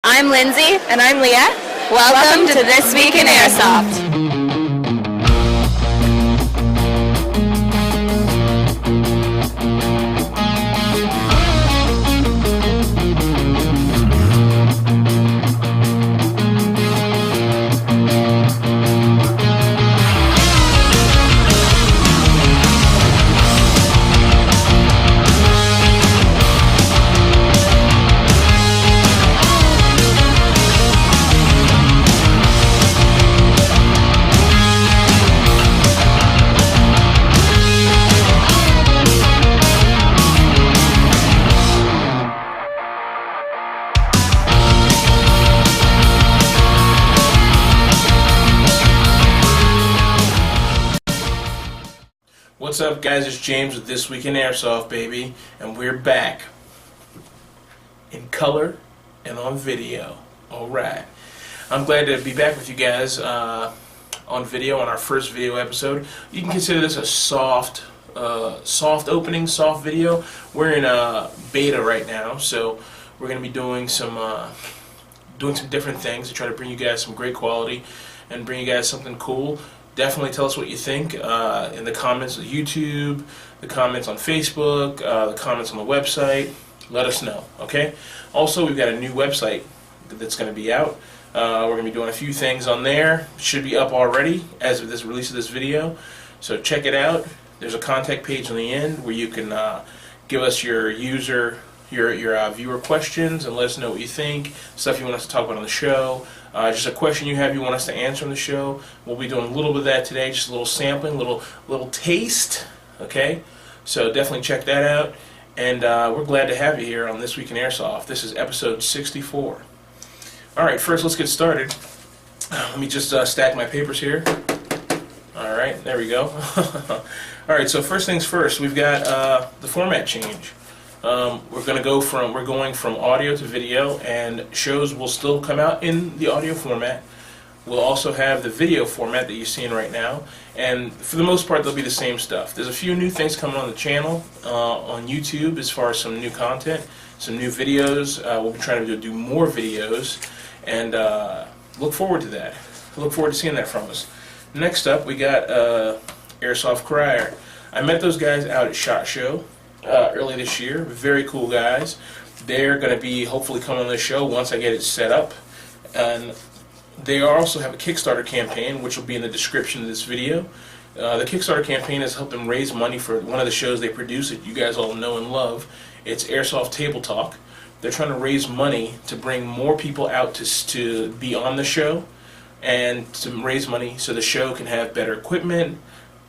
I'm Lindsay. And I'm Leah. Welcome to This Week in Airsoft. What's up, guys? It's James with This Week in Airsoft, baby, and we're back in color and on video. Alright. I'm glad to be back with you guys on video, on our first video episode. You can consider this a soft opening, soft video. We're in beta right now, so we're going to be doing some different things to try to bring you guys some great quality and bring you guys something cool. Definitely tell us what you think in the comments of YouTube, the comments on Facebook, the comments on the website. Let us know, okay? Also, we've got a new website that's going to be out. We're going to be doing a few things on there. It should be up already as of this release of this video. So check it out. There's a contact page on the end where you can give us your viewer questions and let us know what you think, stuff you want us to talk about on the show. Just a question you have you want us to answer on the show. We'll be doing a little bit of that today, just a little sampling, little taste, okay? So definitely check that out, and we're glad to have you here on This Week in Airsoft. This is episode 64. Alright, first let's get started. Let me just stack my papers here. Alright, there we go. Alright, so first things first, we've got the format change. We're going from audio to video, and shows will still come out in the audio format. We'll also have the video format that you're seeing right now, and for the most part they'll be the same stuff. There's a few new things coming on the channel on YouTube as far as some new content, some new videos. We'll be trying to do more videos, and look forward to that. Look forward to seeing that from us. Next up, we got Airsoft Crier. I met those guys out at SHOT Show early this year. Very cool guys. They're going to be hopefully coming on the show once I get it set up. And they also have a Kickstarter campaign, which will be in the description of this video. The Kickstarter campaign has helped them raise money for one of the shows they produce that you guys all know and love. It's Airsoft Table Talk. They're trying to raise money to bring more people out to be on the show, and to raise money so the show can have better equipment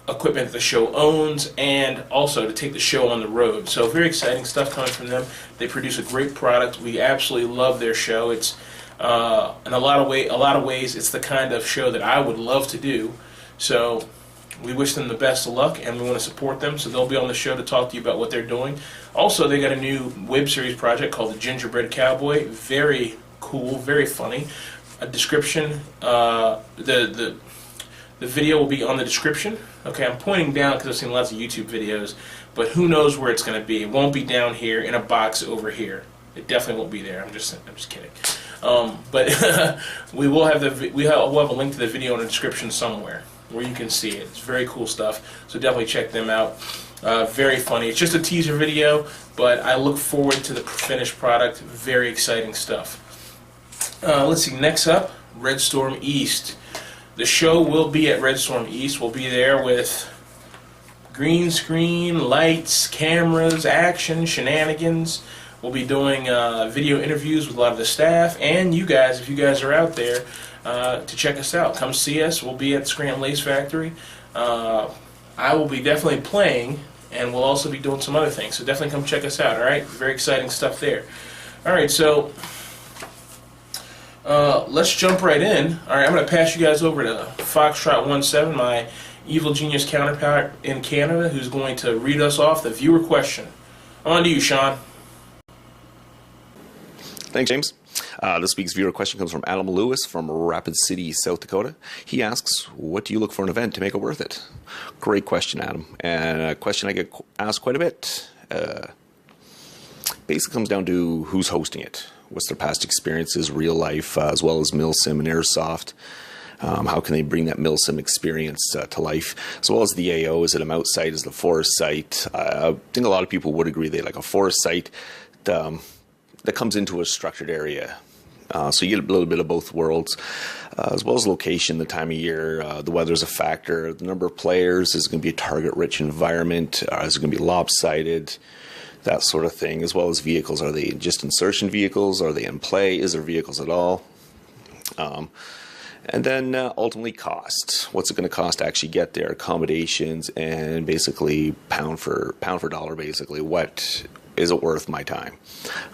that the show owns, and also to take the show on the road. So very exciting stuff coming from them. They produce a great product. We absolutely love their show. It's in a lot of ways it's the kind of show that I would love to do. So we wish them the best of luck, and we want to support them. So they'll be on the show to talk to you about what they're doing. Also, they got a new web series project called the Gingerbread Cowboy. Very cool, very funny. A description. The video will be on the description. Okay, I'm pointing down because I've seen lots of YouTube videos, but who knows where it's going to be. It won't be down here in a box over here. It definitely won't be there. I'm just kidding. But we'll have a link to the video in the description somewhere where you can see it. It's very cool stuff. So definitely check them out. Very funny. It's just a teaser video, but I look forward to the finished product. Very exciting stuff. Let's see. Next up, Red Storm East. The show will be at Red Storm East. We'll be there with green screen, lights, cameras, action, shenanigans. We'll be doing video interviews with a lot of the staff, and you guys, if you guys are out there, to check us out. Come see us. We'll be at the Scranton Lace Factory. I will be definitely playing, and we'll also be doing some other things. So definitely come check us out, alright? Very exciting stuff there. Alright, so let's jump right in. Alright, I'm going to pass you guys over to Foxtrot17, my evil genius counterpart in Canada, who's going to read us off the viewer question. On to you, Sean. Thanks, James. This week's viewer question comes from Adam Lewis from Rapid City, South Dakota. He asks, what do you look for in an event to make it worth it? Great question, Adam. And a question I get asked quite a bit. Basically comes down to who's hosting it. What's their past experiences, real life, as well as milsim and airsoft? How can they bring that milsim experience to life, as well as the AO? Is it a mount site? Is it a forest site? I think a lot of people would agree they like a forest site that comes into a structured area. So you get a little bit of both worlds, as well as location, the time of year, the weather's a factor, the number of players, is it going to be a target-rich environment, is it going to be lopsided, that sort of thing, as well as vehicles. Are they just insertion vehicles? Are they in play? Is there vehicles at all? And then ultimately cost. What's it going to cost to actually get there? Accommodations, and basically pound for dollar, basically. What is it worth my time?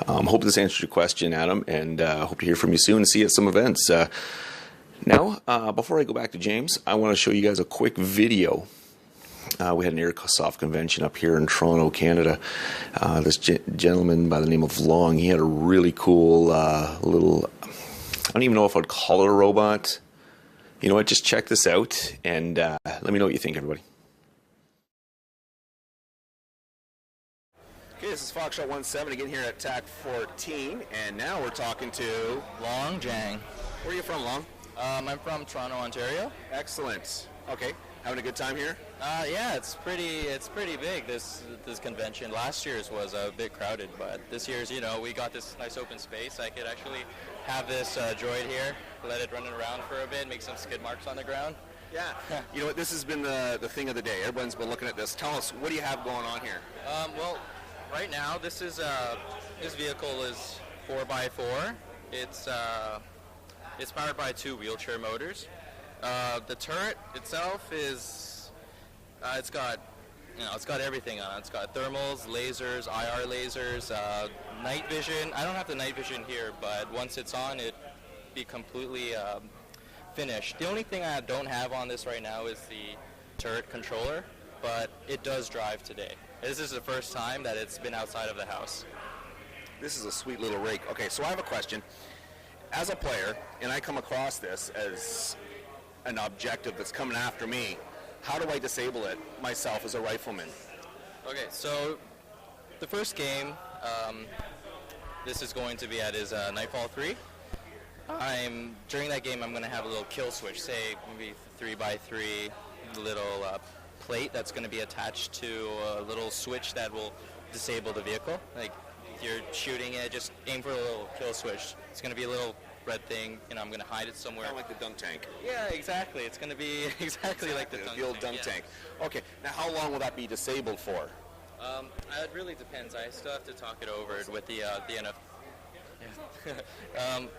Hope this answers your question, Adam, and hope to hear from you soon and see you at some events. Now, before I go back to James, I want to show you guys a quick video. We had an Airsoft convention up here in Toronto, Canada. This gentleman by the name of Long, he had a really cool little, I don't even know if I'd call it a robot. You know what, just check this out, and let me know what you think, everybody. Okay, this is Foxtrot 17 again here at TAC 14, and now we're talking to Long Jang. Where are you from, Long? I'm from Toronto, Ontario. Excellent. Okay, having a good time here? Yeah, it's pretty big, this convention. Last year's was a bit crowded, but this year's, you know, we got this nice open space. I could actually have this droid here, let it run around for a bit, make some skid marks on the ground. Yeah. You know what, this has been the thing of the day. Everyone's been looking at this. Tell us, what do you have going on here? Well, right now, this vehicle is 4x4. It's powered by 2 wheelchair motors. The turret itself is, it's got everything on it. It's got thermals, lasers, IR lasers, night vision. I don't have the night vision here, but once it's on, it'd be completely finished. The only thing I don't have on this right now is the turret controller, but it does drive today. This is the first time that it's been outside of the house. This is a sweet little rig. Okay, so I have a question. As a player, and I come across this as an objective that's coming after me, how do I disable it myself as a rifleman? Okay, so the first game, this is going to be at is Nightfall 3. During that game, I'm going to have a little kill switch, say maybe 3x3 little plate that's going to be attached to a little switch that will disable the vehicle. Like, if you're shooting it, just aim for a little kill switch. It's going to be a little red thing, and I'm going to hide it somewhere. Kind of like the dunk tank. Yeah, exactly. It's going to be exactly like the old dunk tank. Okay, now how long will that be disabled for? It really depends. I still have to talk it over with the NF.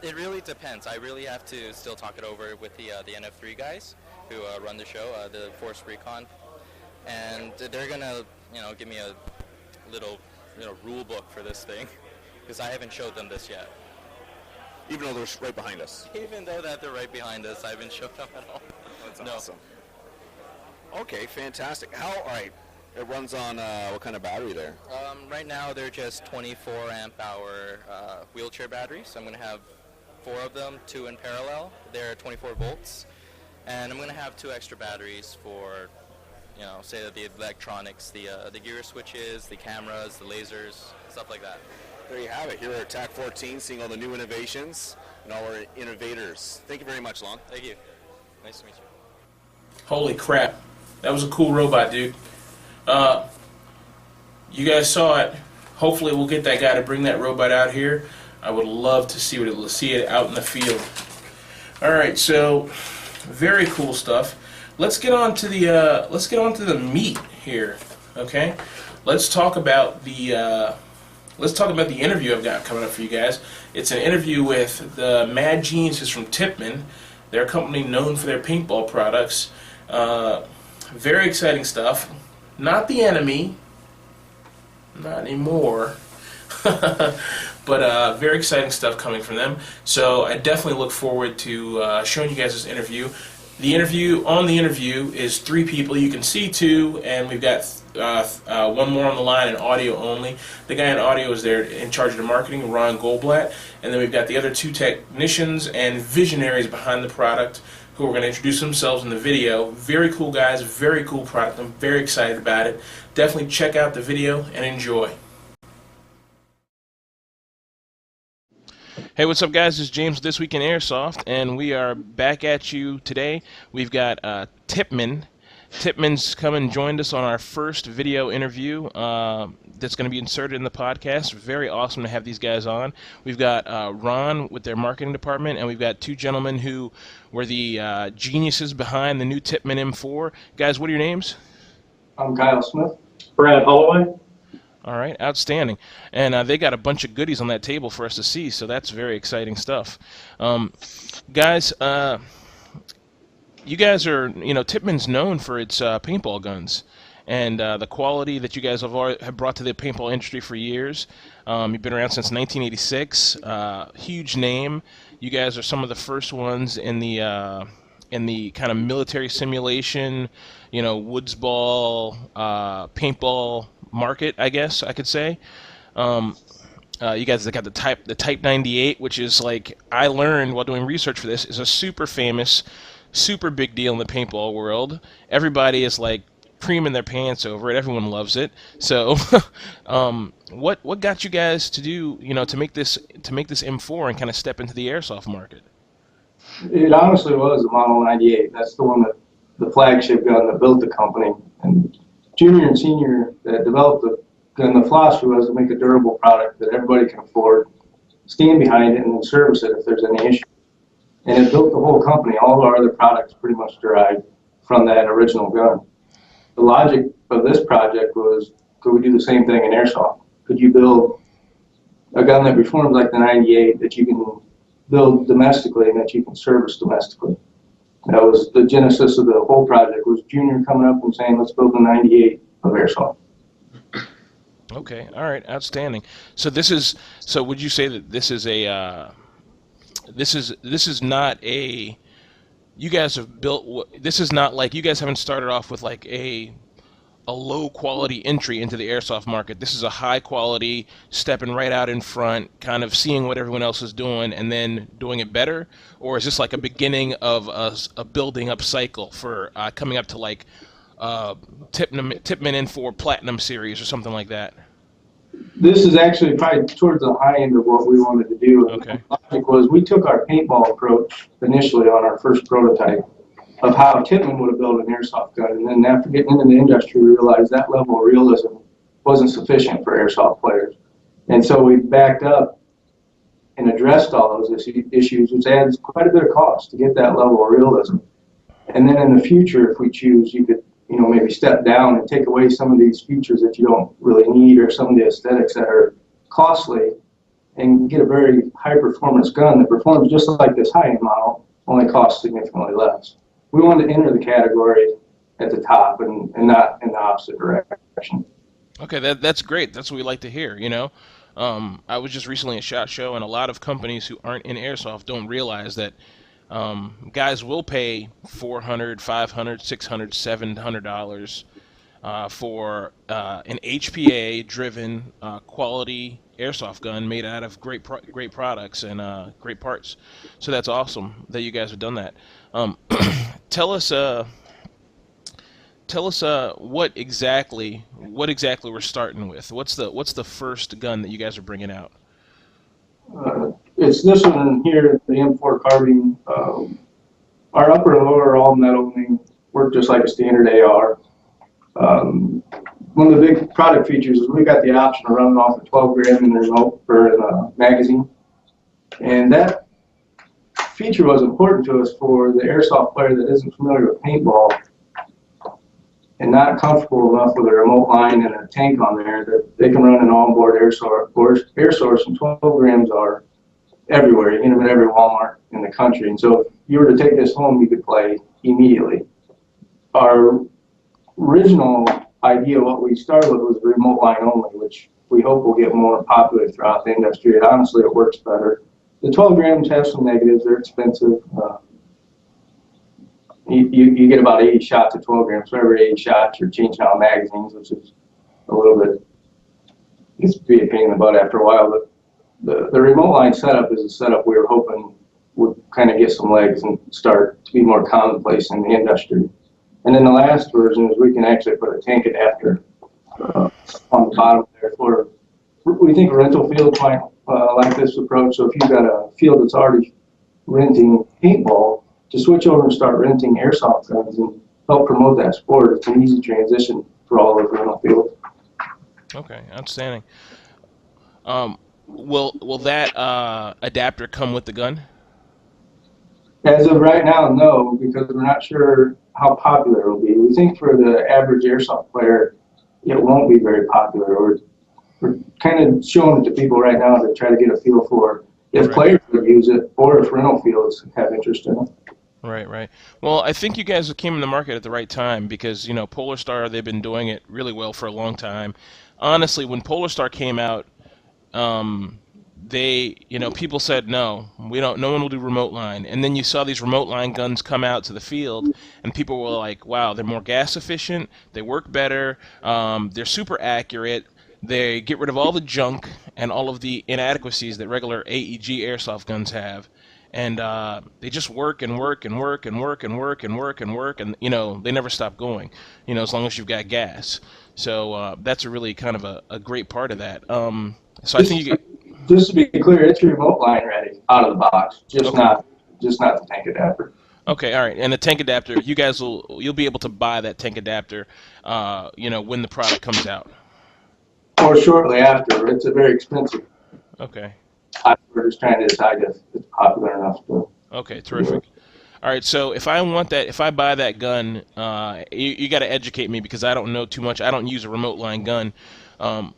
It really depends. I really have to still talk it over with the NF3 guys who run the show, the Force Recon, and they're gonna, give me a little, rule book for this thing, because I haven't showed them this yet. Even though they're right behind us. Even though that they're right behind us, I haven't showed them at all. That's awesome. Okay, fantastic. All right. It runs on what kind of battery there? Right now they're just 24 amp hour wheelchair batteries. So I'm going to have 4 of them, 2 in parallel. They're 24 volts. And I'm going to have 2 extra batteries for, say that the electronics, the gear switches, the cameras, the lasers, stuff like that. There you have it. Here at TAC 14, seeing all the new innovations and all our innovators. Thank you very much, Long. Thank you. Nice to meet you. Holy crap. That was a cool robot, dude. You guys saw it. Hopefully we'll get that guy to bring that robot out here. I would love to see it out in the field. Alright, so very cool stuff. Let's get on to the meat here. Okay? Let's talk about the interview I've got coming up for you guys. It's an interview with the Mad Geniuses from Tippmann. They're a company known for their paintball products. Very exciting stuff. Not the enemy. Not anymore. But very exciting stuff coming from them. So I definitely look forward to showing you guys this interview. The interview is 3 people. You can see 2, and we've got 1 more on the line in audio only. The guy in audio is there in charge of the marketing, Ron Goldblatt, and then we've got the other 2 technicians and visionaries behind the product who are going to introduce themselves in the video. Very cool guys, very cool product. I'm very excited about it. Definitely check out the video and enjoy. Hey, what's up, guys? This is James with This Week in Airsoft, and we are back at you today. We've got Tippmann. Tippmann's come and joined us on our first video interview that's going to be inserted in the podcast. Very awesome to have these guys on. We've got Ron with their marketing department, and we've got two gentlemen who were the geniuses behind the new Tippmann M4. Guys, what are your names? I'm Kyle Smith. Brad Holloway. All right, outstanding. And they got a bunch of goodies on that table for us to see, so that's very exciting stuff. Guys, you guys are, Tippmann's known for its paintball guns and the quality that you guys have brought to the paintball industry for years. You've been around since 1986, huge name. You guys are some of the first ones in the kind of military simulation, woods ball, paintball market, I guess I could say. You guys got the Type 98, which is like, I learned while doing research for this, is a super famous, super big deal in the paintball world. Everybody is like creaming their pants over it. Everyone loves it. So, what got you guys to do, to make this M4 and kind of step into the airsoft market? It honestly was a Model 98. That's the one that the flagship gun that built the company. And junior and senior that developed the gun, the philosophy was to make a durable product that everybody can afford, stand behind it, and then service it if there's any issue. And it built the whole company. All of our other products pretty much derived from that original gun. The logic of this project was, could we do the same thing in airsoft? Could you build a gun that performs like the 98 that you can build domestically and that you can service domestically? That was the genesis of the whole project, was Junior coming up and saying, let's build a 98 of airsoft. Okay, all right, outstanding. So would you say that this is not a, you guys have built, this is not like, you guys haven't started off with like a low quality entry into the airsoft market. This is a high quality, stepping right out in front, kind of seeing what everyone else is doing and then doing it better? Or is this like a beginning of a building up cycle for coming up to like Tippmann M4 Platinum Series or something like that? This is actually probably towards the high end of what we wanted to do. Okay. The logic was, we took our paintball approach initially on our first prototype of how Tippmann would have built an airsoft gun, and then after getting into the industry, we realized that level of realism wasn't sufficient for airsoft players. And so we backed up and addressed all those issues, which adds quite a bit of cost to get that level of realism. And then in the future, if we choose, you could maybe step down and take away some of these features that you don't really need, or some of the aesthetics that are costly, and get a very high performance gun that performs just like this high-end model, only costs significantly less. We wanted to enter the category at the top and not in the opposite direction. Okay, that's great. That's what we like to hear, I was just recently at SHOT Show, and a lot of companies who aren't in airsoft don't realize that guys will pay $400, $500, $600, $700 for an HPA-driven quality airsoft gun made out of great products and great parts. So that's awesome that you guys have done that. Tell us what exactly we're starting with. What's the first gun that you guys are bringing out? It's this one here, the M4 carbine. Our upper and lower are all metal, and they work just like a standard AR. One of the big product features is we got the option of running off a 12 gram in the remote or in the magazine, and that feature was important to us for the airsoft player that isn't familiar with paintball and not comfortable enough with a remote line and a tank on there, that they can run an onboard air source, and 12 grams are everywhere. You can get them at every Walmart in the country. And so if you were to take this home, you could play immediately. Our original idea, what we started with, was remote line only, which we hope will get more popular throughout the industry. And honestly, it works better. The 12 grams have some negatives. They're expensive. You get about 80 shots at 12 grams. For every 80 shots, you're changing out magazines, which is a little bit, it gets to be a pain in the butt after a while. But the remote line setup is a setup we were hoping would kind of get some legs and start to be more commonplace in the industry. And then the last version is we can actually put a tank adapter on the bottom there for, we think rental fields might like this approach. So if you've got a field that's already renting paintball, to switch over and start renting airsoft guns and help promote that sport, it's an easy transition for all of the rental fields. Okay, outstanding. Will that adapter come with the gun? As of right now, no, because we're not sure how popular it will be. We think for the average airsoft player, it won't be very popular. We're kind of showing it to people right now to try to get a feel for if players would use it or if rental fields have interest in it. Right, right. Well, I think you guys came in the market at the right time because, Polar Star, they've been doing it really well for a long time. Honestly, when Polar Star came out, people said no one will do remote line. And then you saw these remote line guns come out to the field, and people were like, wow, they're more gas efficient, they work better, they're super accurate, they get rid of all the junk and all of the inadequacies that regular AEG airsoft guns have. And they just work and work and work and work and work and work and work, and they never stop going, as long as you've got gas. So that's a really kind of a great part of that. So I think just to be clear, it's remote line ready out of the box, just not the tank adapter. Okay, all right. And the tank adapter, you'll be able to buy that tank adapter, when the product comes out. Or shortly after. It's a very expensive. Okay. We're just trying to decide if it's popular enough to. Okay, terrific. All right, so if I buy that gun, you got to educate me because I don't know too much. I don't use a remote line gun.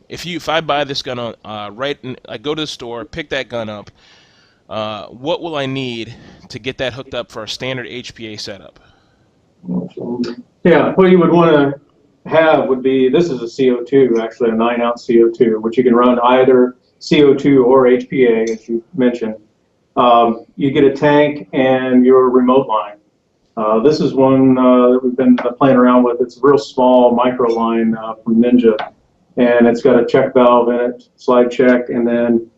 If I buy this gun I go to the store, pick that gun up, what will I need to get that hooked up for a standard HPA setup? Yeah, what you would want to have would be, this is a CO2, actually a 9-ounce CO2, which you can run either CO2 or HPA, as you mentioned. You get a tank and your remote line. This is one that we've been playing around with. It's a real small micro line from Ninja, and it's got a check valve in it, slide check, and then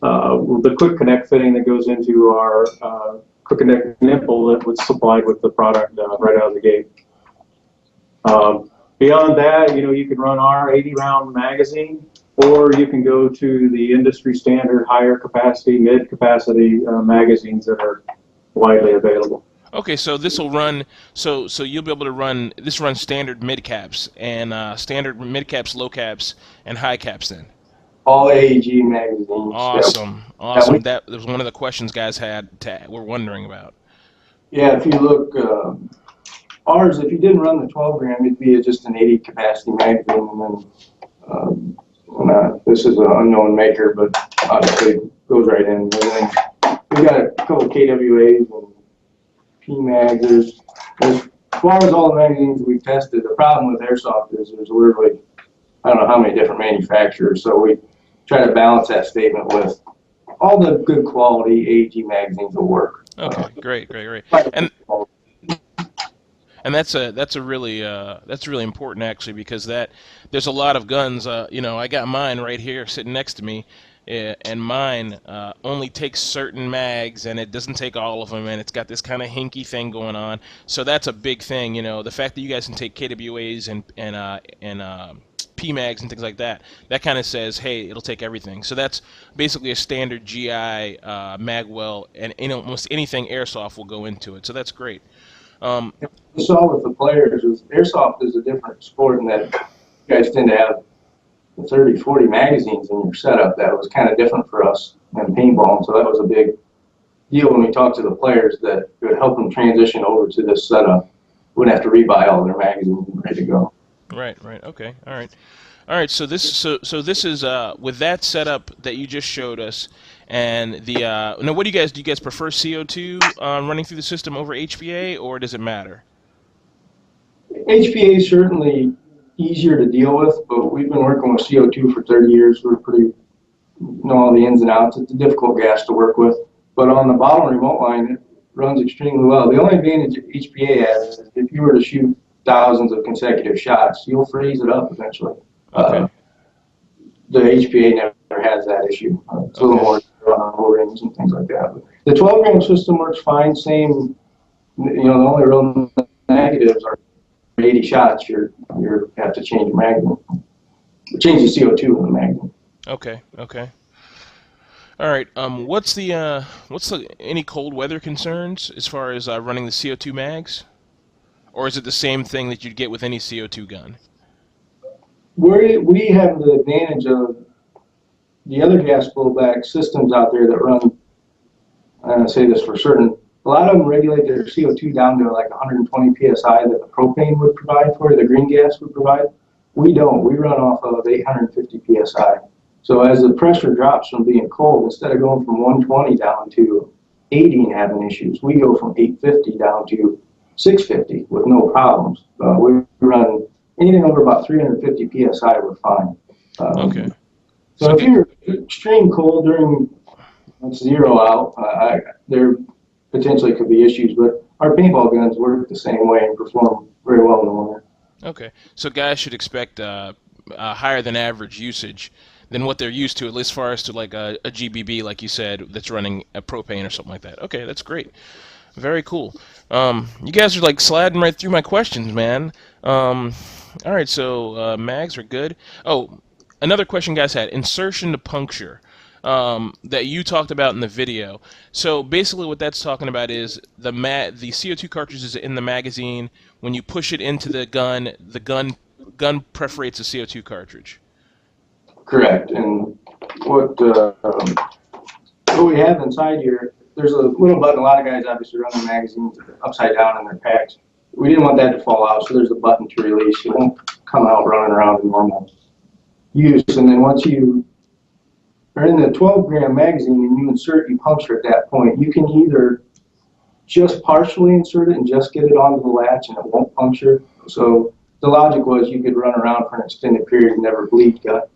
the quick connect fitting that goes into our quick connect nipple that was supplied with the product right out of the gate. Beyond that, you can run our 80-round magazine, or you can go to the industry standard higher capacity, mid capacity magazines that are widely available. Okay, so this will run. So you'll be able to run. This runs standard mid caps and standard mid caps, low caps, and high caps. Then all AEG magazines. Awesome, awesome. That was one of the questions guys were wondering about. Yeah, if you look, ours, if you didn't run the 12 gram, it'd be just an 80 capacity magazine, and then this is an unknown maker, but obviously it goes right in. And then we got a couple KWAs and PMags. As far as all the magazines we've tested, the problem with airsoft is there's literally, I don't know how many different manufacturers, so we try to balance that statement with all the good quality AEG magazines will work. Okay, great. And that's really important actually, because there's a lot of guns. I got mine right here sitting next to me, and mine only takes certain mags, and it doesn't take all of them, and it's got this kind of hinky thing going on. So that's a big thing. The fact that you guys can take KWAs and PMags and things like that, that kind of says, hey, it'll take everything. So that's basically a standard GI magwell, and almost anything airsoft will go into it. So that's great. We saw with the players is airsoft is a different sport in that you guys tend to have 30, 40 magazines in your setup. That was kind of different for us in paintball, so that was a big deal when we talked to the players that it would help them transition over to this setup. Wouldn't have to rebuy all their magazines and ready to go. Right. Okay. All right. So this is with that setup that you just showed us, and the now what do you guys prefer CO2 running through the system over HPA, or does it matter? HPA is certainly easier to deal with, but we've been working with CO2 for 30 years. We're pretty know all the ins and outs. It's a difficult gas to work with, but on the bottle remote line, it runs extremely well. The only advantage HPA has is if you were to shoot thousands of consecutive shots, you'll freeze it up eventually. Okay. The HPA never has that issue. It's a little more on O-rings and things like that. But the 12 gram system works fine. Same, the only real negatives are 80 shots. You have to change the magazine. Change the CO2 in the magazine. Okay. All right. What's the any cold weather concerns as far as running the CO2 mags, or is it the same thing that you'd get with any CO2 gun? We have the advantage of the other gas blowback systems out there that run, I say this for certain, a lot of them regulate their CO2 down to like 120 psi that the propane would provide for you, the green gas would provide. We don't. We run off of 850 psi. So as the pressure drops from being cold, instead of going from 120 down to 80 and having issues, we go from 850 down to 650 with no problems. We run anything over about 350 psi, we're fine. Okay. So if you're extreme cold during zero out, there potentially could be issues, but our paintball guns work the same way and perform very well in the winter. Okay. So guys should expect higher than average usage than what they're used to, at least as far as to like a GBB, like you said, that's running a propane or something like that. Okay, that's great. Very cool. You guys are like sliding right through my questions, man. All right, so mags are good. Oh, another question guys had, insertion to puncture, that you talked about in the video. So basically what that's talking about is the CO2 cartridge is in the magazine. When you push it into the gun perforates the CO2 cartridge. Correct. And what we have inside here, there's a little button. A lot of guys obviously run their magazines upside down in their packs. We didn't want that to fall out, so there's a button to release. It won't come out running around in normal use. And then once you are in the 12-gram magazine and you insert, you puncture at that point, you can either just partially insert it and just get it onto the latch and it won't puncture. So the logic was you could run around for an extended period and never bleed gut.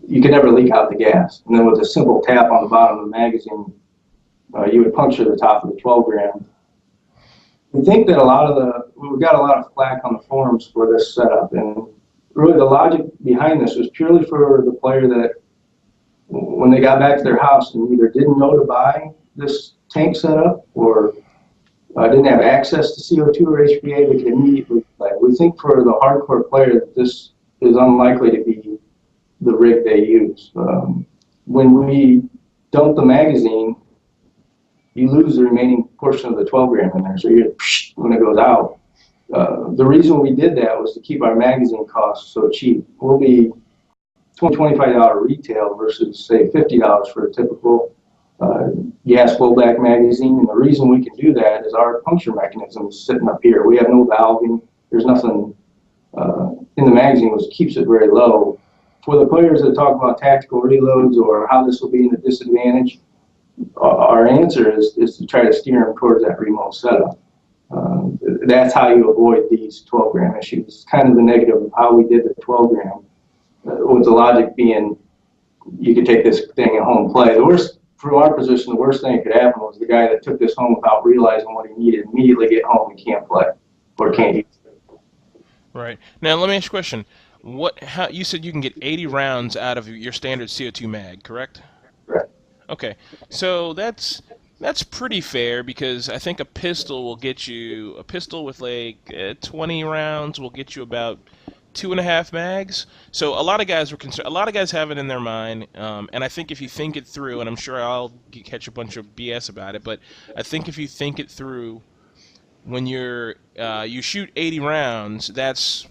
You could never leak out the gas. And then with a simple tap on the bottom of the magazine, you would puncture the top of the 12-gram. We think that we got a lot of flack on the forums for this setup, and really the logic behind this was purely for the player that when they got back to their house and either didn't know to buy this tank setup or didn't have access to CO2 or HPA, they could immediately play. We think for the hardcore player that this is unlikely to be the rig they use. When we dump the magazine, you lose the remaining portion of the 12-gram in there, so when it goes out. The reason we did that was to keep our magazine costs so cheap. We'll be $25 retail versus, say, $50 for a typical gas blowback magazine. And the reason we can do that is our puncture mechanism is sitting up here. We have no valving. There's nothing in the magazine which keeps it very low. For the players that talk about tactical reloads or how this will be in a disadvantage, our answer is to try to steer them towards that remote setup. That's how you avoid these 12-gram issues. It's kind of the negative of how we did the 12-gram, with the logic being you could take this thing at home play. The worst, from our position, the worst thing that could happen was the guy that took this home without realizing what he needed immediately get home and can't play or can't use it. Right. Now let me ask you a question. How you said you can get 80 rounds out of your standard CO2 mag, correct? Correct. Okay, so that's pretty fair, because I think a pistol with like 20 rounds will get you about 2.5 mags. So a lot of guys have it in their mind, and I think if you think it through, and I'm sure I'll catch a bunch of BS about it, but I think if you think it through, when you shoot 80 rounds, that's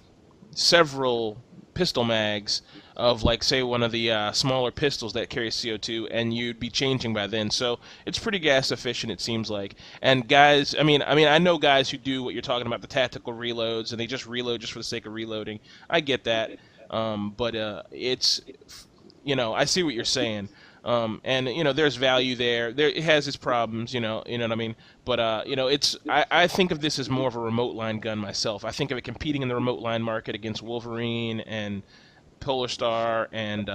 several pistol mags of, like, say, one of the smaller pistols that carry CO2, and you'd be changing by then. So it's pretty gas efficient, it seems like. And guys, I know guys who do what you're talking about, the tactical reloads, and they just reload just for the sake of reloading. I get that, but it's, I see what you're saying. And there's value there. It has its problems, you know what I mean. But I think of this as more of a remote line gun myself. I think of it competing in the remote line market against Wolverine and Polar Star and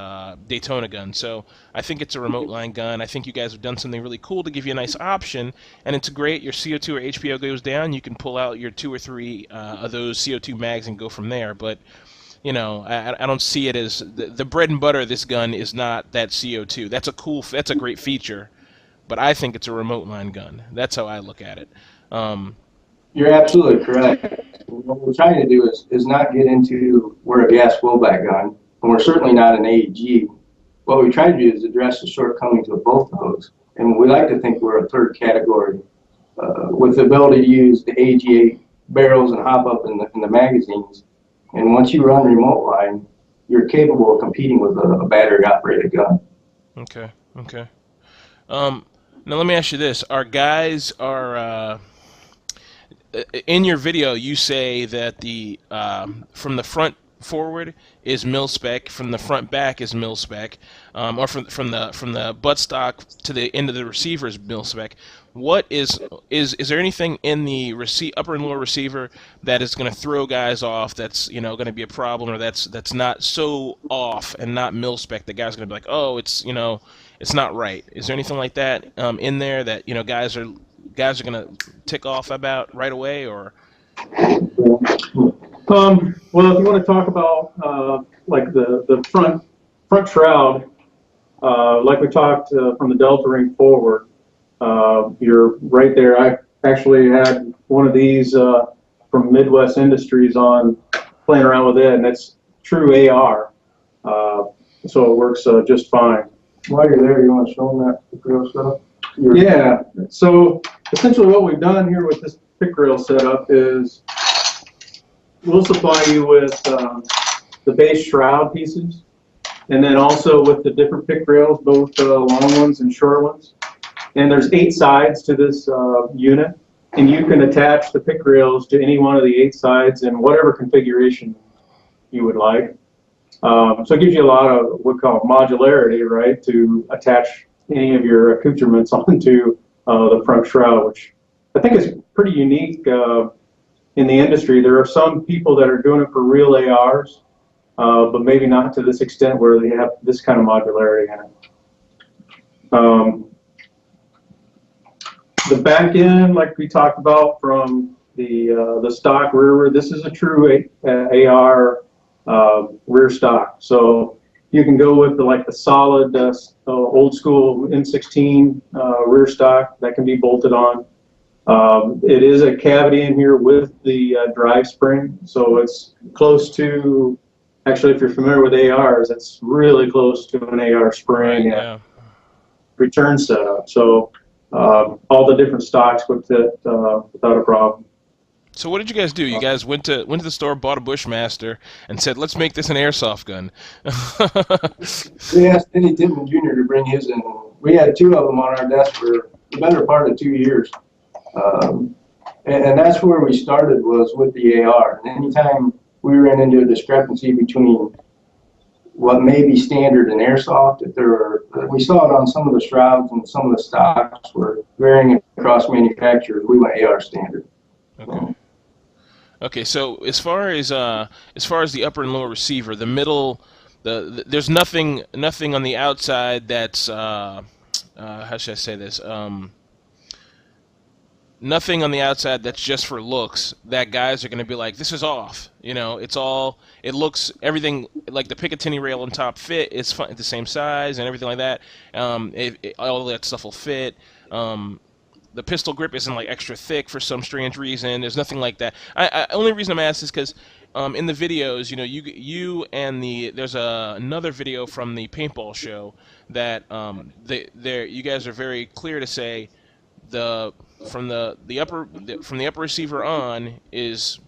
Daytona gun. So I think it's a remote line gun. I think you guys have done something really cool to give you a nice option, and it's great. Your CO2 or HPO goes down, you can pull out your 2 or 3 of those CO2 mags and go from there. But I don't see it as the bread and butter of this gun is not that CO2. That's a great feature, but I think it's a remote line gun. That's how I look at it. You're absolutely correct. What we're trying to do is not get into, we're a gas blowback gun, and we're certainly not an AEG. what we try to do is address the shortcomings of both of those. And we like to think we're a third category with the ability to use the AG8 barrels and hop up in the magazines. And once you run remote line, you're capable of competing with a battery operated gun. Okay. Okay. Now let me ask you this: Our guys are in your video. You say that the from the front forward is mil spec, from the front back is mil spec, or from the buttstock to the end of the receiver is mil spec. What is there anything in the upper and lower receiver that is going to throw guys off? That's going to be a problem, or that's not so off and not mil spec. The guy's going to be like, oh, it's it's not right. Is there anything like that in there that guys are going to tick off about right away, or? Well, if you want to talk about like the front shroud, like we talked from the Delta ring forward, you're right there. I actually had one of these from Midwest Industries on, playing around with it, and it's true AR, so it works just fine. While you're there, you want to show them that grill stuff? Yeah. So essentially, what we've done here with this pick grill setup is we'll supply you with the base shroud pieces, and then also with the different pick rails, both long ones and short ones. And there's 8 sides to this unit, and you can attach the pick rails to any one of the 8 sides in whatever configuration you would like. So it gives you a lot of what we call modularity, right, to attach any of your accoutrements onto the front shroud, which I think is pretty unique in the industry. There are some people that are doing it for real ARs, but maybe not to this extent where they have this kind of modularity in it. The back end, like we talked about from the stock rear, this is a true AR rear stock. So you can go with the solid old school M16 rear stock that can be bolted on. It is a cavity in here with the drive spring, so it's close to, actually if you're familiar with ARs, it's really close to an AR spring return setup. So all the different stocks would fit without a problem. So what did you guys do? You guys went to the store, bought a Bushmaster, and said, "Let's make this an airsoft gun." We asked Denny Tippmann Jr. to bring his in. We had 2 of them on our desk for the better part of 2 years, and that's where we started, was with the AR. And anytime we ran into a discrepancy between what may be standard in airsoft, we saw it on some of the shrouds and some of the stocks were varying across manufacturers. We went AR standard. Okay. Okay, so as far as the upper and lower receiver, the middle, there's nothing on the outside that's how should I say this? Nothing on the outside that's just for looks that guys are going to be like, this is off. It looks, everything, like the Picatinny rail on top fit, it's the same size and everything like that. All that stuff will fit. The pistol grip isn't like extra thick for some strange reason. There's nothing like that. Only reason I'm asking is because in the videos, you and there's another video from the paintball show that you guys are very clear to say from the upper receiver on is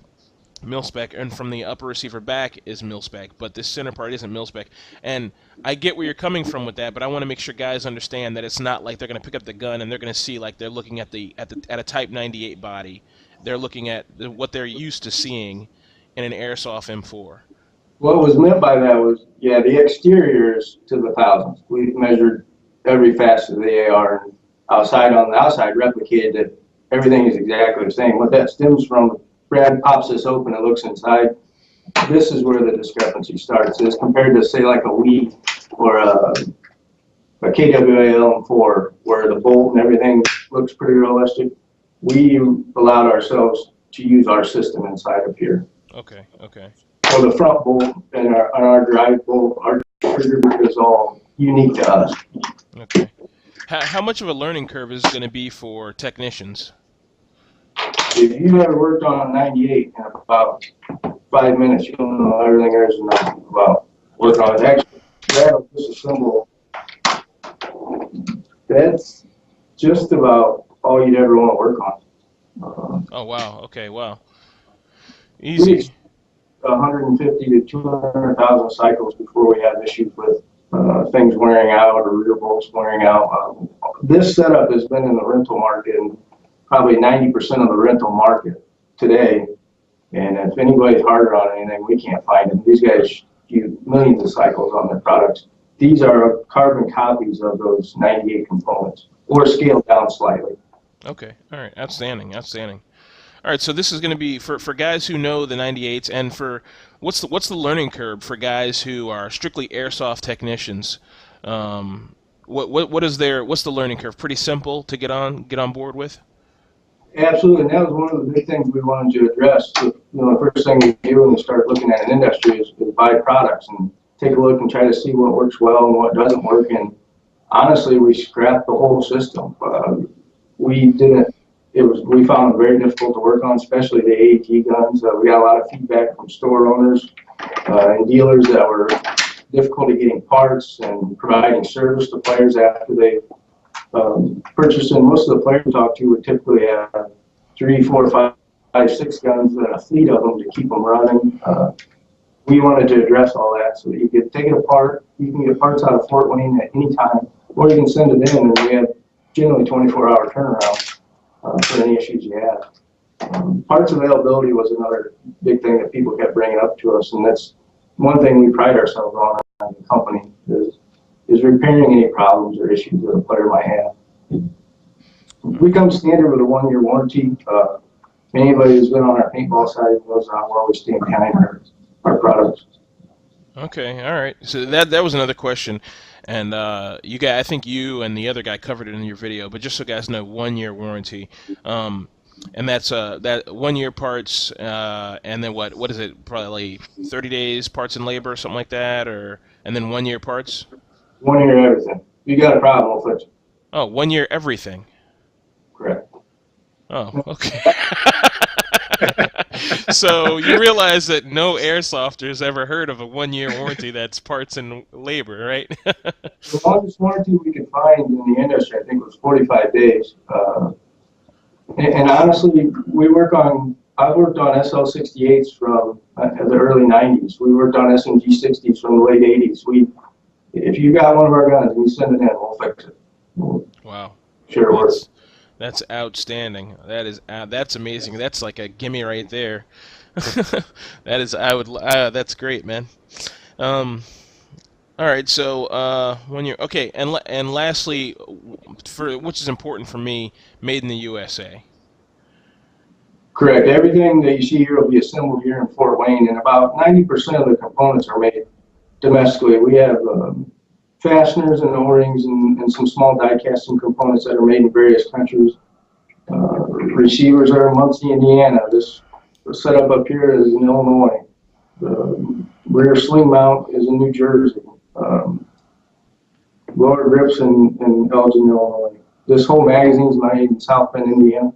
mil-spec, and from the upper receiver back is mil-spec, but this center part isn't mil-spec. And I get where you're coming from with that, but I want to make sure guys understand that it's not like they're going to pick up the gun and they're going to see like they're looking at a Type 98 body. They're looking at what they're used to seeing in an Airsoft M4. What was meant by that was, the exterior is to the thousands. We measured every facet of the AR, and on the outside replicated it. Everything is exactly the same. What that stems from, Brad pops this open and looks inside. This is where the discrepancy starts, is compared to, say, like a Wii or a TWiA M4, where the bolt and everything looks pretty realistic. We allowed ourselves to use our system inside of here. Okay. So the front bolt and our drive bolt, our trigger is all unique to us. Okay. How much of a learning curve is it going to be for technicians? If you've ever worked on a 98 in about 5 minutes, you'll know everything there is to know about working on it. Actually, that'll disassemble That's just about all you'd ever want to work on. Oh wow. Okay. Wow. We Easy. 150 to 200,000 cycles before we have issues with things wearing out or rear bolts wearing out. This setup has been in the rental market, and probably 90% of the rental market today. And if anybody's harder on anything, we can't find it. These guys use millions of cycles on their products. These are carbon copies of those 98 components, or scaled down slightly. Okay. All right. Outstanding. Outstanding. All right. So this is going to be for guys who know the 98s, and for what's the learning curve for guys who are strictly airsoft technicians? What's the learning curve? Pretty simple to get on board with. Absolutely, and that was one of the big things we wanted to address. The first thing we do when we start looking at an industry is buy products and take a look and try to see what works well and what doesn't work. And honestly, we scrapped the whole system. We found it very difficult to work on, especially the AEG guns. We got a lot of feedback from store owners and dealers that were difficulty getting parts and providing service to players after they purchased. And most of the players we talked to would typically have 3, 4, 5, 6 guns and a fleet of them to keep them running. We wanted to address all that so that you could take it apart. You can get parts out of Fort Wayne at any time, or you can send it in, and we have generally 24-hour turnaround for any issues you have. Parts availability was another big thing that people kept bringing up to us, and that's one thing we pride ourselves on as a company is repairing any problems or issues that a player might have. We come standard with a 1-year warranty. Anybody who's been on our paintball side knows how well we stand behind our products. Okay, all right. So that was another question, and I think you and the other guy covered it in your video. But just so guys know, 1-year warranty, and that's that 1-year parts, and then what is it? Probably 30 days parts and labor, something like that, and then 1-year parts. 1 year everything. You got a problem, we'll fix it. Oh, 1 year everything. Correct. Oh, okay. So you realize that no airsofters ever heard of a 1-year warranty that's parts and labor, right? The longest warranty we could find in the industry, I think, was 45 days. And honestly, I've worked on SL68s from the early 90s. We worked on SMG60s from the late 80s. If you got one of our guns and you send it in, we'll fix it. Wow. Sure it works. That's outstanding. That's amazing. That's like a gimme right there. That's great, man. All right, so 1 year. Okay, and lastly, which is important for me, made in the USA. Correct. Everything that you see here will be assembled here in Fort Wayne, and about 90% of the components are made domestically. We have fasteners and O-rings and some small die casting components that are made in various countries. Receivers are in Muncie, Indiana. This setup up here is in Illinois. The rear sling mount is in New Jersey. Lower grips in Elgin, Illinois. This whole magazine is made in South Bend, Indiana.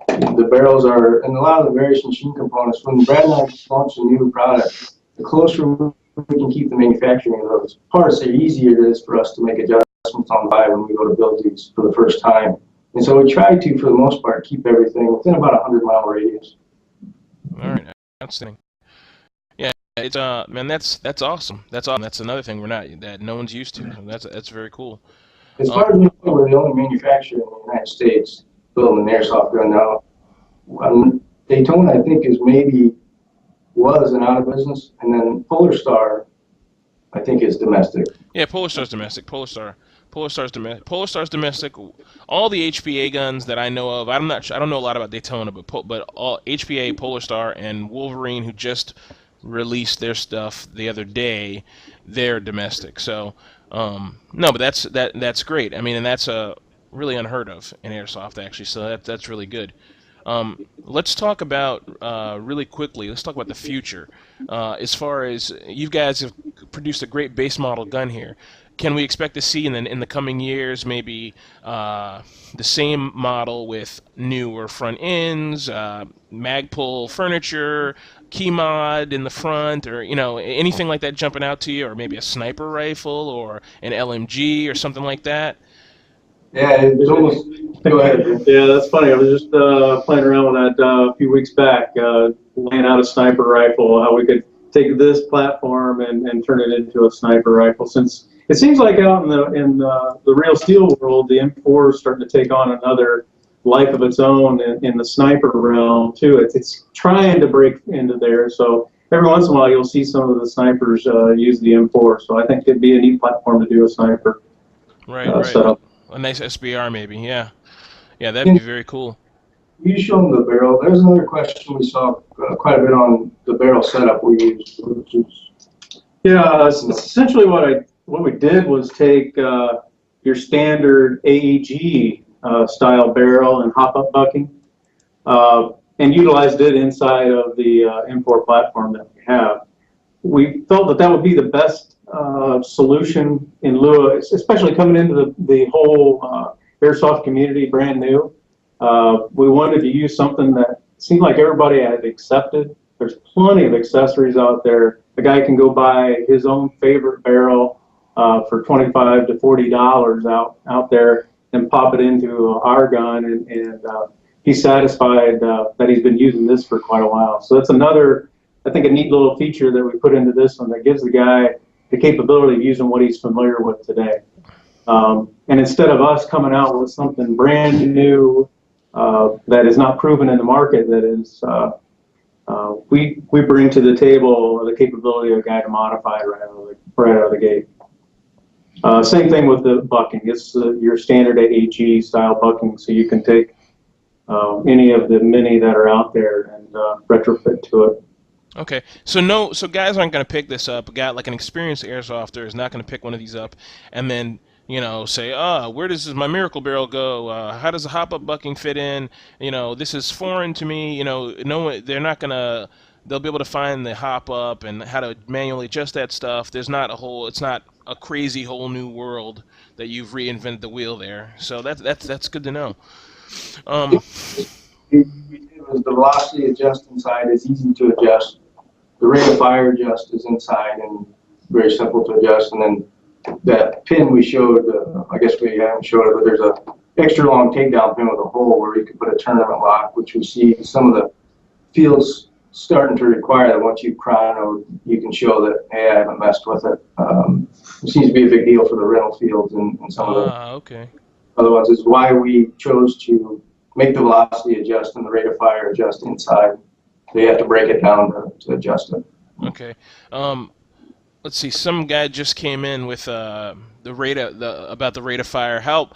The barrels are, and a lot of the various machine components. When Brad and I launch a new product, the closer we can keep the manufacturing of those parts, the easier it is for us to make adjustments on by when we go to build these for the first time. And so we try to, for the most part, keep everything within about a 100-mile radius. All right, outstanding. Yeah, it's man, that's awesome. That's awesome. That's another thing that no one's used to. That's very cool. As far as we know, we're the only manufacturer in the United States building an airsoft gun now. Daytona, I think, was an out of business, and then Polar Star, I think, is domestic. Yeah, Polar Star's domestic. Polar Star's domestic. Polar Star's domestic. All the HPA guns that I know of, I don't know a lot about Daytona, but all HPA, Polar Star, and Wolverine, who just released their stuff the other day, they're domestic. So no, but that's great. I mean, and that's really unheard of in airsoft, actually. So that's really good. Let's talk about really quickly. Let's talk about the future. As far as you guys have produced a great base model gun here, can we expect to see in the coming years maybe the same model with newer front ends, Magpul furniture, key mod in the front, or anything like that jumping out to you, or maybe a sniper rifle or an LMG or something like that? Yeah, it's almost, go ahead. Yeah, that's funny. I was just playing around with that a few weeks back, laying out a sniper rifle, how we could take this platform and turn it into a sniper rifle. Since it seems like out in the real steel world, the M4 is starting to take on another life of its own in the sniper realm too. It's trying to break into there. So every once in a while, you'll see some of the snipers use the M4. So I think it'd be a neat platform to do a sniper Right. setup. A nice SBR maybe. Yeah. Yeah, that'd be very cool. You show them the barrel. There's another question we saw quite a bit on the barrel setup we used, which is, Yeah, essentially what we did was take your standard AEG style barrel and hop-up bucking and utilized it inside of the M4 platform that we have. We felt that that would be the best solution in lieu of, especially coming into the whole airsoft community brand new. We wanted to use something that seemed like everybody had accepted. There's plenty of accessories out there. A guy can go buy his own favorite barrel for $25 to $40 out there and pop it into our gun, and he's satisfied that he's been using this for quite a while. So that's another, I think, a neat little feature that we put into this one that gives the guy the capability of using what he's familiar with today. And instead of us coming out with something brand new that is not proven in the market, that is, we bring to the table the capability of a guy to modify it right out of the gate. Same thing with the bucking. It's your standard AEG style bucking, so you can take any of the many that are out there and retrofit to it. Okay, so guys aren't going to pick this up. A guy like an experienced airsofter is not going to pick one of these up and then, you know, say, where does my Miracle Barrel go? How does the hop-up bucking fit in? You know, this is foreign to me. You know, no, they're not going to, they'll be able to find the hop-up and how to manually adjust that stuff. There's not a whole, it's not a crazy whole new world that you've reinvented the wheel there. So that's good to know. the velocity adjust inside is easy to adjust. The rate of fire adjust is inside and very simple to adjust. And then that pin we showed, I guess we haven't showed it, but there's a extra long takedown pin with a hole where you can put a tournament lock, which we see some of the fields starting to require that once you've chronoed, you can show that, hey, I haven't messed with it. It seems to be a big deal for the rental fields and some of the other ones. Is why we chose to make the velocity adjust and the rate of fire adjust inside. So you have to break it down to adjust it. Okay. Let's see. Some guy just came in with the rate of about the rate of fire. How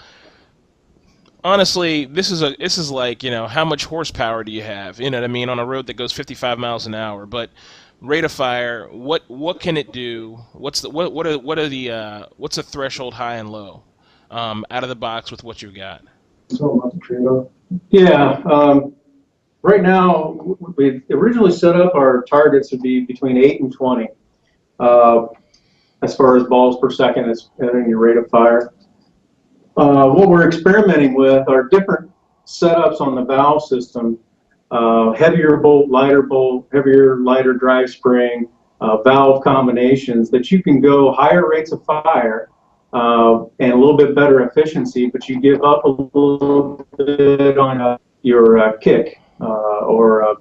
honestly, this is like, you know, how much horsepower do you have? You know what I mean, on a road that goes 55 miles an hour. But rate of fire, what can it do? What's the threshold high and low out of the box with what you've got? Yeah. Right now, we originally set up our targets to be between 8 and 20 as far as balls per second as in your rate of fire. What we're experimenting with are different setups on the valve system, heavier bolt, heavier, lighter drive spring, valve combinations that you can go higher rates of fire and a little bit better efficiency, but you give up a little bit on your kick or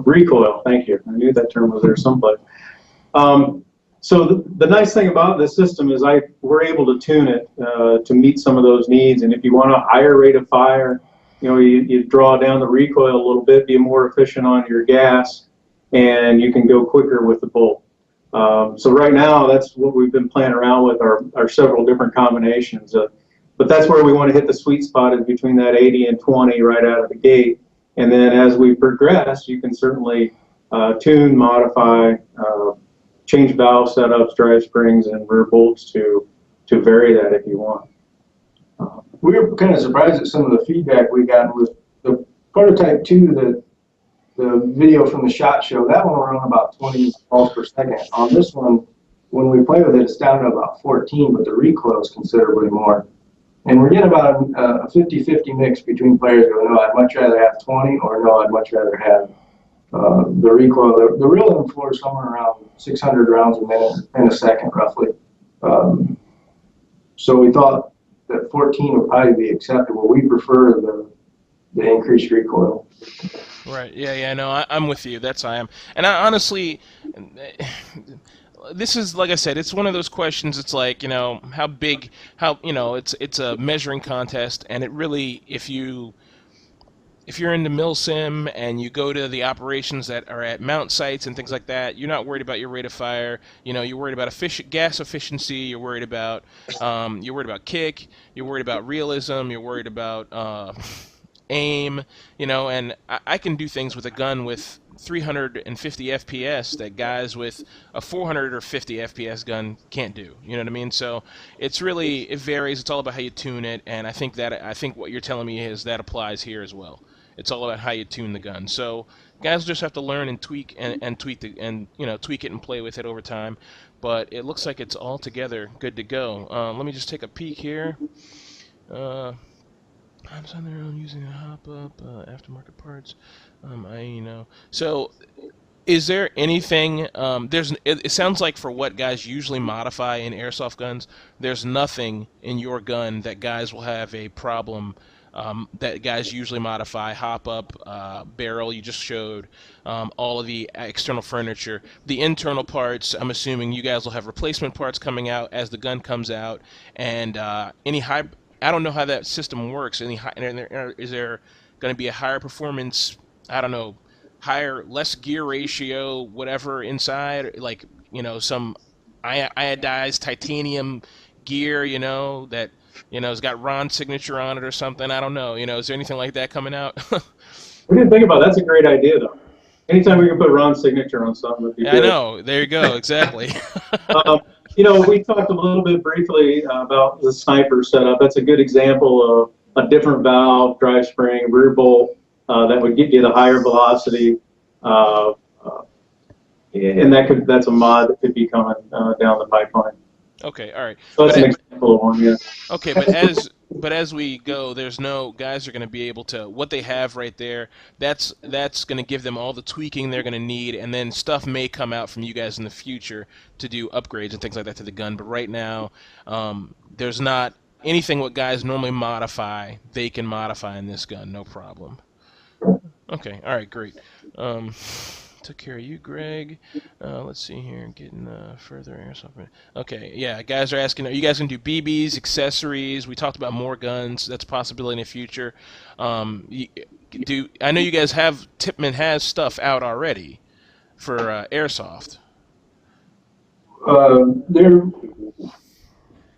recoil. Thank you. I knew that term was there someplace. So the nice thing about this system is we're able to tune it to meet some of those needs. And if you want a higher rate of fire, you know, you draw down the recoil a little bit, be more efficient on your gas, and you can go quicker with the bolt. So right now, that's what we've been playing around with are several different combinations. But that's where we want to hit the sweet spot, is between that 80 and 20 right out of the gate. And then as we progress, you can certainly tune, modify, change valve setups, drive springs, and rear bolts to vary that if you want. We were kind of surprised at some of the feedback we got with the prototype 2, the video from the SHOT Show. That one ran about 20 balls per second. On this one, when we play with it, it's down to about 14, but the recoil is considerably more. And we're getting about a 50-50 mix between players who go, no, I'd much rather have 20, or no, I'd much rather have the recoil. The real M4 is somewhere around 600 rounds a minute in a second, roughly. So we thought that 14 would probably be acceptable. We prefer the increased recoil. Right. Yeah. No, I'm with you. That's I am. And I honestly, this is like I said, it's one of those questions. It's like, how big, it's a measuring contest, and it really, if you're into mil sim and you go to the operations that are at mount sites and things like that, you're not worried about your rate of fire. You're worried about gas efficiency. You're worried about kick. You're worried about realism. You're worried about aim. And I can do things with a gun with 350 FPS that guys with a 450 FPS gun can't do. You know what I mean? So it varies. It's all about how you tune it, and I think what you're telling me is that applies here as well. It's all about how you tune the gun. So guys just have to learn and tweak and tweak it and play with it over time. But it looks like it's all together good to go. Let me just take a peek here. I'm on their own using a hop-up, aftermarket parts. So is there anything, it sounds like for what guys usually modify in airsoft guns, there's nothing in your gun that guys will have a problem, that guys usually modify, hop-up, barrel you just showed, all of the external furniture. The internal parts, I'm assuming you guys will have replacement parts coming out as the gun comes out, and I don't know how that system works. Is there going to be a higher performance, less gear ratio, whatever inside, like, some iodized titanium gear, that, has got Ron's signature on it or something? I don't know. Is there anything like that coming out? We didn't think about it. That's a great idea, though. Anytime we can put Ron's signature on something would be good. I know. There you go. Exactly. We talked a little bit briefly about the sniper setup. That's a good example of a different valve, drive spring, rear bolt that would get you the higher velocity, and that's a mod that could be coming down the pipeline. Okay, all right. So that's an example of one, yeah. Okay, but as we go, guys are going to be able to, what they have right there, that's going to give them all the tweaking they're going to need, and then stuff may come out from you guys in the future to do upgrades and things like that to the gun. But right now, there's not anything what guys normally modify, they can modify in this gun, no problem. Okay, all right, great. Took care of you, Greg. Let's see here, getting further airsoft. Okay, yeah, guys are asking, are you guys going to do BBs, accessories? We talked about more guns. That's a possibility in the future. I know you guys Tippmann has stuff out already for airsoft.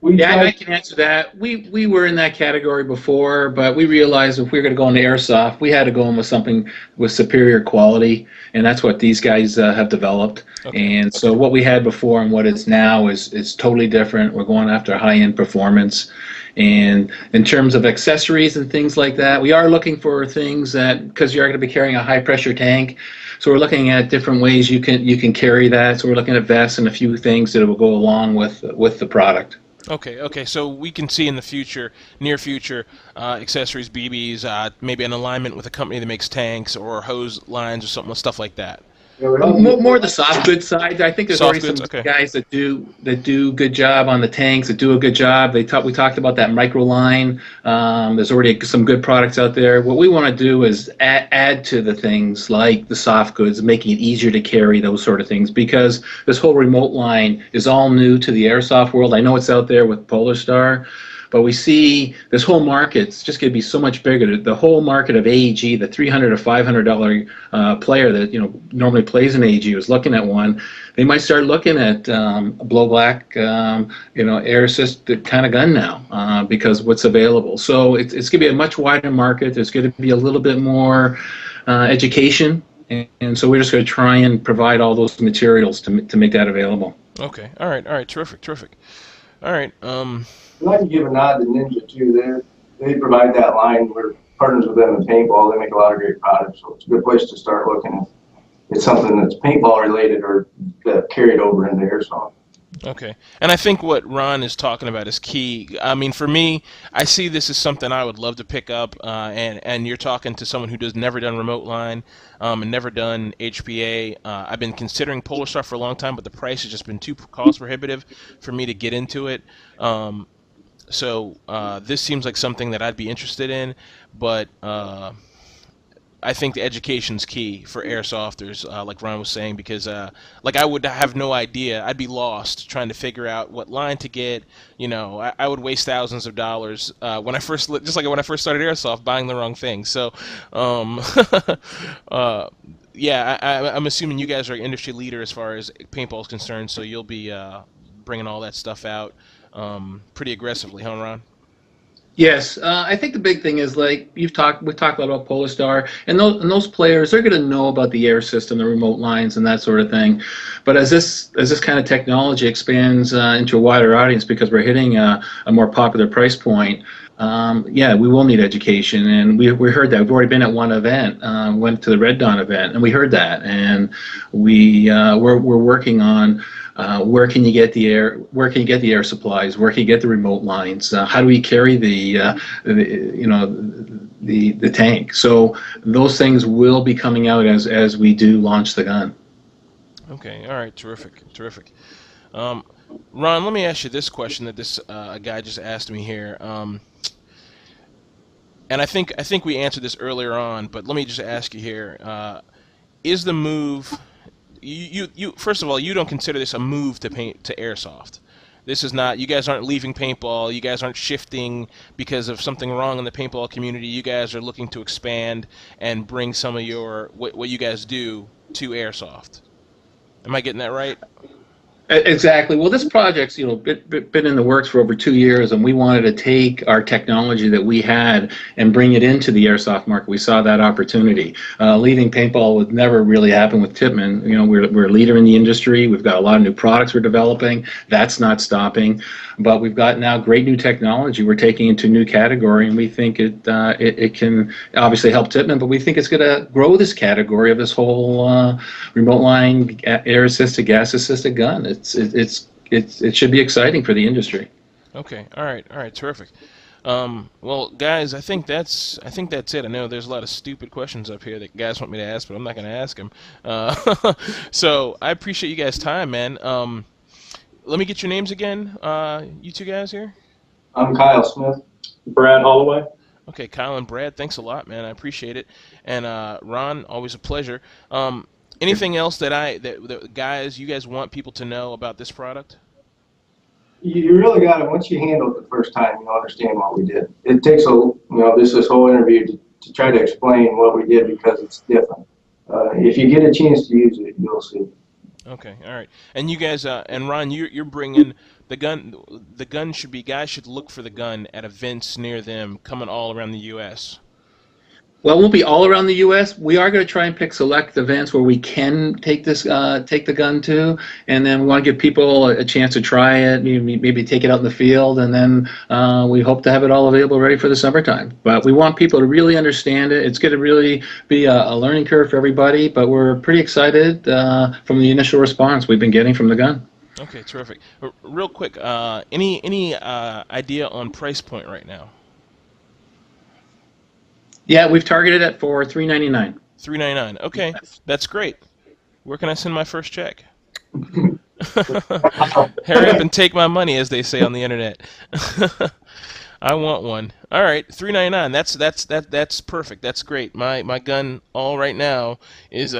I can answer that. We were in that category before, but we realized if we were going to go into airsoft, we had to go in with something with superior quality, and that's what these guys have developed. Okay. And so what we had before and what it's now is totally different. We're going after high-end performance. And in terms of accessories and things like that, we are looking for things that, because you're going to be carrying a high-pressure tank, so we're looking at different ways you can carry that. So we're looking at vests and a few things that will go along with the product. Okay, so we can see in the near future, accessories, BBs, maybe an alignment with a company that makes tanks or hose lines or something, stuff like that. More the soft goods side. I think there's already some guys that do good job on the tanks, that do a good job. We talked about that micro line. There's already some good products out there. What we want to do is add to the things like the soft goods, making it easier to carry, those sort of things, because this whole remote line is all new to the airsoft world. I know it's out there with Polar Star, but we see this whole market's just going to be so much bigger. The whole market of AEG, the $300 or $500 player that normally plays an AEG, was looking at one. They might start looking at a blow black, air assist kind of gun now because what's available. So it's going to be a much wider market. There's going to be a little bit more education, and so we're just going to try and provide all those materials to make that available. Okay. All right. Terrific. All right. I'd like to give a nod to Ninja too. They provide that line. We're partners with them in paintball. They make a lot of great products, so it's a good place to start looking at. It's something that's paintball related or that carried over into airsoft. Okay, and I think what Ron is talking about is key. I mean, for me, I see this as something I would love to pick up, and you're talking to someone who never done remote line and never done HPA. I've been considering Polar Star for a long time, but the price has just been too cost prohibitive for me to get into it. So this seems like something that I'd be interested in, but I think the education's key for airsofters, like Ron was saying, because like I would have no idea. I'd be lost trying to figure out what line to get. You know, I would waste thousands of dollars when I first, just like when I first started airsoft, buying the wrong thing. So, yeah, I'm assuming you guys are an industry leader as far as paintball is concerned, so you'll be bringing all that stuff out pretty aggressively, huh, Ron? Yes, I think the big thing is like we talked about Polar Star, and those players, they're going to know about the air system, the remote lines, and that sort of thing. But as this kind of technology expands into a wider audience, because we're hitting a more popular price point, yeah, we will need education, and we heard that. We've already been at one event, went to the Red Dawn event, and we heard that, and we're working on. Where can you get the air supplies? Where can you get the remote lines? How do we carry the tank? So those things will be coming out as we do launch the gun. Okay, all right, terrific. Ron, let me ask you this question that this guy just asked me here, and I think we answered this earlier on, but let me just ask you here: is the move? You first of all, you don't consider this a move to airsoft. This is not. You guys aren't leaving paintball. You guys aren't shifting because of something wrong in the paintball community. You guys are looking to expand and bring some of your what you guys do to airsoft. Am I getting that right? Exactly. Well, this project's been in the works for over 2 years, and we wanted to take our technology that we had and bring it into the airsoft market. We saw that opportunity. Leaving paintball would never really happen with Tippmann. You know, we're a leader in the industry. We've got a lot of new products we're developing. That's not stopping. But we've got now great new technology we're taking into a new category, and we think it can obviously help Tippmann, but we think it's going to grow this category of this whole remote line air-assisted, gas-assisted gun. It should be exciting for the industry. Okay, all right, terrific. Well, guys, I think that's it. I know there's a lot of stupid questions up here that guys want me to ask, but I'm not going to ask them. So I appreciate you guys' time, man. Let me get your names again, you two guys here. I'm Kyle Smith. Brad Holloway. Okay, Kyle and Brad, thanks a lot, man. I appreciate it. And Ron, always a pleasure. Anything else that guys, you guys want people to know about this product? You really got to, once you handle it the first time, you'll understand what we did. It takes this whole interview to try to explain what we did because it's different. If you get a chance to use it, you'll see. Okay, all right. And you guys, and Ron, you're bringing the gun. The gun should be, guys should look for the gun at events near them, coming all around the U.S. Well, it won't be all around the U.S. We are going to try and pick select events where we can take the gun to, and then we want to give people a chance to try it, maybe take it out in the field, and then we hope to have it all available ready for the summertime. But we want people to really understand it. It's going to really be a learning curve for everybody, but we're pretty excited from the initial response we've been getting from the gun. Okay, terrific. Real quick, any idea on price point right now? Yeah, we've targeted it for $399. $399. Okay, that's great. Where can I send my first check? Hurry up and take my money, as they say on the internet. I want one. All right, $399. That's perfect. That's great. My gun all right now is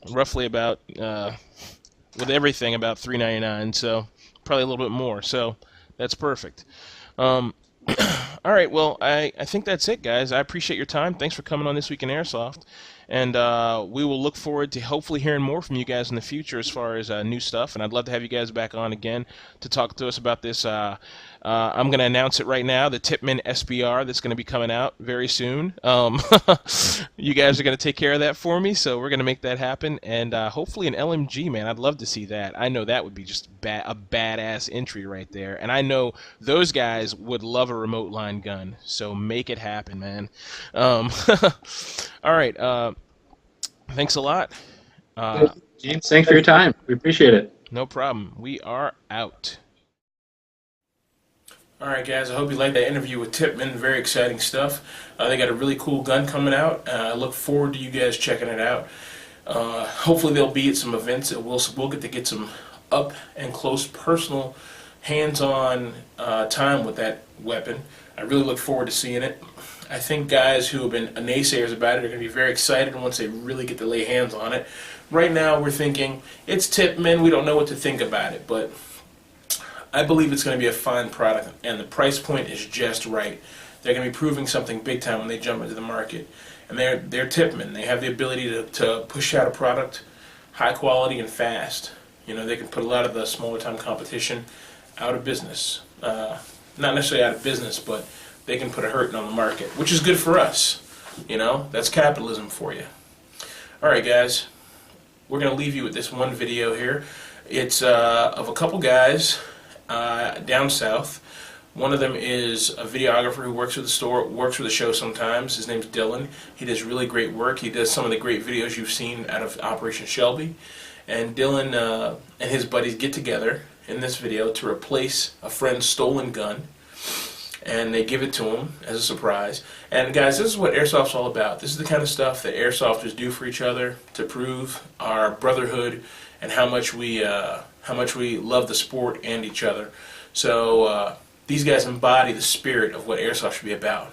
roughly about with everything about $399. So probably a little bit more. So that's perfect. All right, well, I think that's it, guys. I appreciate your time. Thanks for coming on This Week in Airsoft. And we will look forward to hopefully hearing more from you guys in the future as far as new stuff. And I'd love to have you guys back on again to talk to us about this. I'm going to announce it right now, the Tippmann SBR that's going to be coming out very soon. You guys are going to take care of that for me, so we're going to make that happen. And hopefully an LMG, man. I'd love to see that. I know that would be just a badass entry right there. And I know those guys would love a remote line gun, so make it happen, man. All right. Thanks a lot. James, thanks for your time. We appreciate it. No problem. We are out. All right, guys, I hope you liked that interview with Tippmann. Very exciting stuff. They got a really cool gun coming out. I look forward to you guys checking it out. Hopefully they'll be at some events that we'll get to get some up and close personal hands-on time with that weapon. I really look forward to seeing it. I think guys who have been naysayers about it are going to be very excited once they really get to lay hands on it. Right now we're thinking, it's Tippmann, we don't know what to think about it, but I believe it's going to be a fine product, and the price point is just right. They're going to be proving something big time when they jump into the market. And they're Tippmann. They have the ability to push out a product high quality and fast. You know, they can put a lot of the smaller time competition out of business. Not necessarily out of business, but they can put a hurting on the market, which is good for us. You know, that's capitalism for you. Alright guys, we're going to leave you with this one video here. It's of a couple guys down south. One of them is a videographer who works with the store, works with the show sometimes. His name's Dylan. He does really great work. He does some of the great videos you've seen out of Operation Shelby. And Dylan and his buddies get together in this video to replace a friend's stolen gun. And they give it to him as a surprise. And guys, this is what Airsoft's all about. This is the kind of stuff that Airsofters do for each other to prove our brotherhood and how much we love the sport and each other. So these guys embody the spirit of what Airsoft should be about.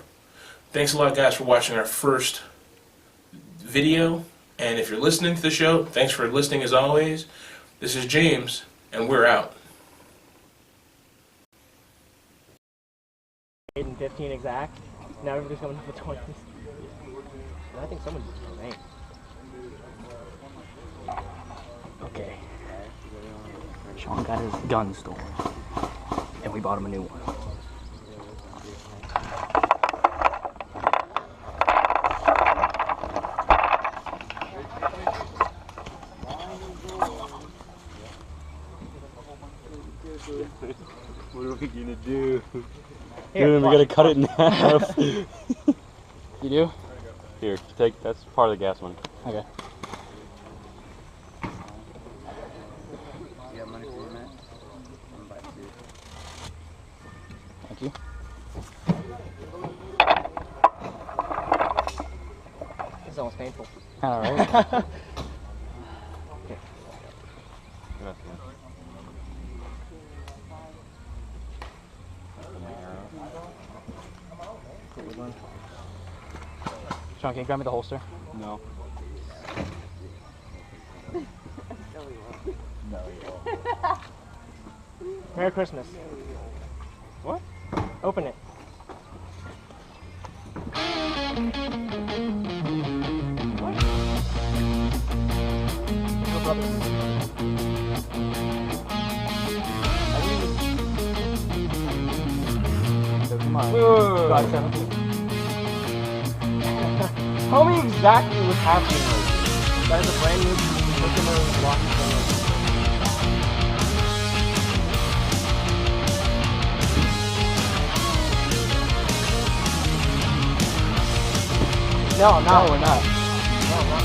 Thanks a lot, guys, for watching our first video. And if you're listening to the show, thanks for listening as always. This is James, and we're out. 8 and 15 exact. Now everybody's coming up with 20s. I think someone did the same. Okay. Sean got his gun stolen, and we bought him a new one. What are we gonna do? Here, Dude, we gotta cut it in half. You do? Here, take, that's part of the gas one. Okay. You got money for your man? I'm buy two. Thank you. This is almost painful. Alright. Okay. Sean, can you grab me the holster? No. Merry Christmas. What? Open it. What? No brother. So come on. God, 17. Tell me exactly what's happening right here. That is a brand new Tippmann lock thing. No, we're not. No, we're not.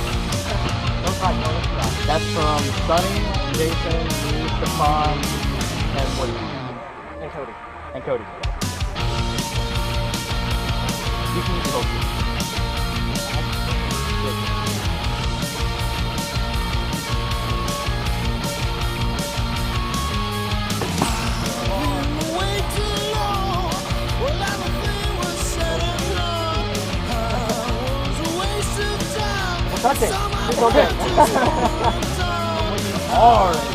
Don't try to that. That's from Sonny, Jason, me, Stefan, and Woody. And Cody. And Cody. You can use the holster. Touch it. It's okay. Alright.